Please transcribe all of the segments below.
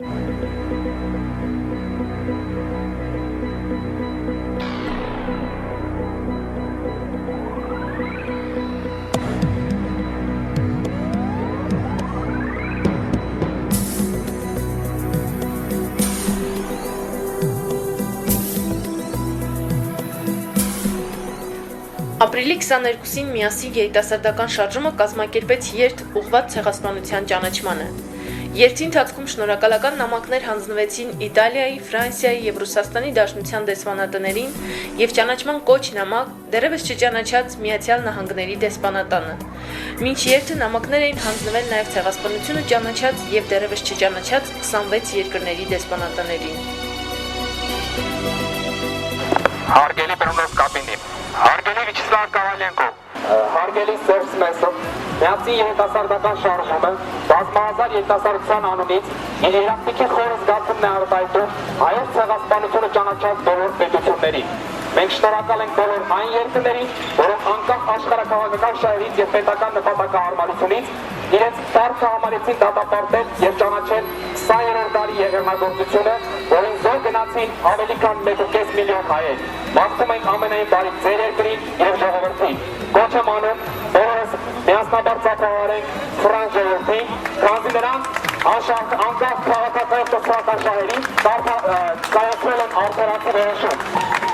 Ապրիլի 22-ին միասին երիտասարդական շարժումը կազմակերպեց երթ ուղղված ցեղասպանության ճանաչմանը։ Երթի ընթացքում շնորհակալական նամակներ հանձնվեցին Իտալիայի, Ֆրանսիայի եւ Ռուսաստանի Դաշնության դեսպանատներին եւ ճանաչման կոչ նամակ դեռևս չճանաչած Միացյալ Նահանգների դեսպանատանը։ Մինչ երթը նամակներ էին հանձնվել նաեւ ցեղասպանությունը ճանաչած եւ դեռևս չճանաչած 26 երկրների դեսպանատաներին։ Հարգելի բռնող կաբինի, հարգելի Վիչսլավ Կավալենկո, հարգելի Սերժ Մեսով, միացի երիտասարդական շարժումը բազմահազար երիտասարդության անունից իր երախտիկի խորը զգացումն է արտահայտում հայոց ցեղասպանությունը ճանաչած բոլոր պետություններին։ Մենք շնորհակալ ենք բոլոր այն երկրներին, որոնք անկախ աշխարհաքաղաքական շահերից եւ պետական նպատակահարմարությունից իրենց տարածքը համարեցին դատապարտել եւ ճանաչել 20-րդ դարի եղերնագործությունը, որին զոհ գնացին ավելի քան 1.5 միլիոն հայեր։ Մաղթում ենք ամենայն բարիք ձեր երկրին եւ ժողովրդին։ Կոչ եմ անում բոլորս միասնաբար ծափահարենք ֆրանս ժողովրդին, քանզի նրանց անկախ քաղաքական եւ սոցիալական շահերին կայացրել են արդարացի որոշում։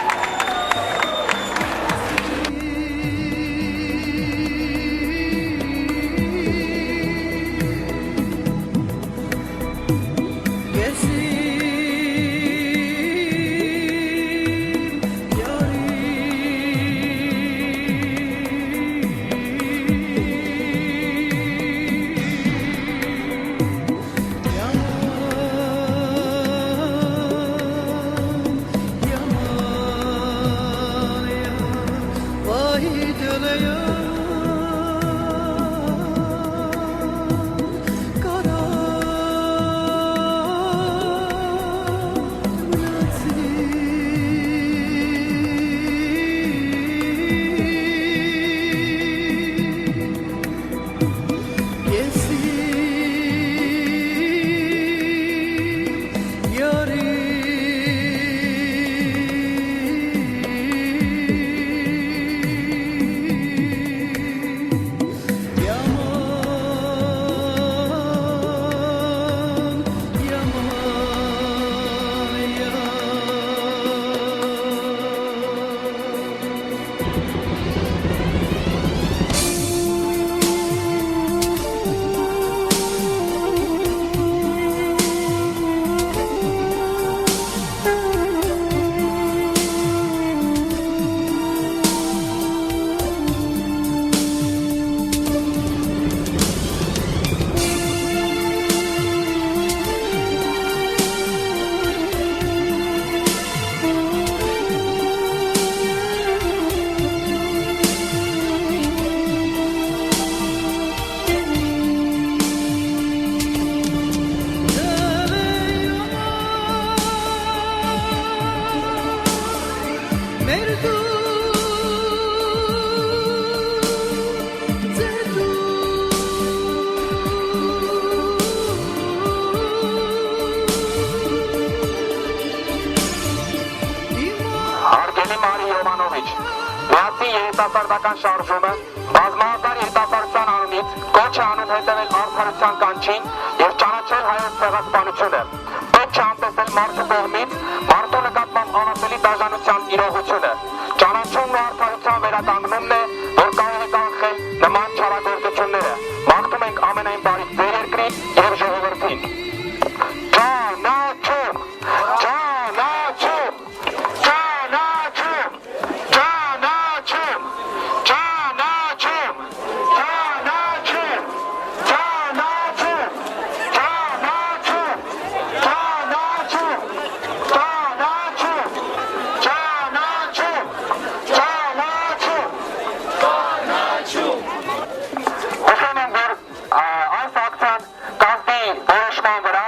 Երիտասարդական շարժումը բազմահազար երիտասարդության անունից կոչ է անում հետևել արդարության կանչին եւ ճանաչել հայոց ցեղասպանությունը։ Պետք չէ անտեսել մարդու կողմից մարդու նկատմամբ անասելի դաժանության իրողությունը։ Ճանաչումն ու արդարության վերականգնումն է, որ կարող է կանխել նման չարագործությունները։ Մաղթում ենք ամենայն բարիք ձեր երկրին եւ ժողովրդին։ Այս ակցիան կազմի որոշման վրա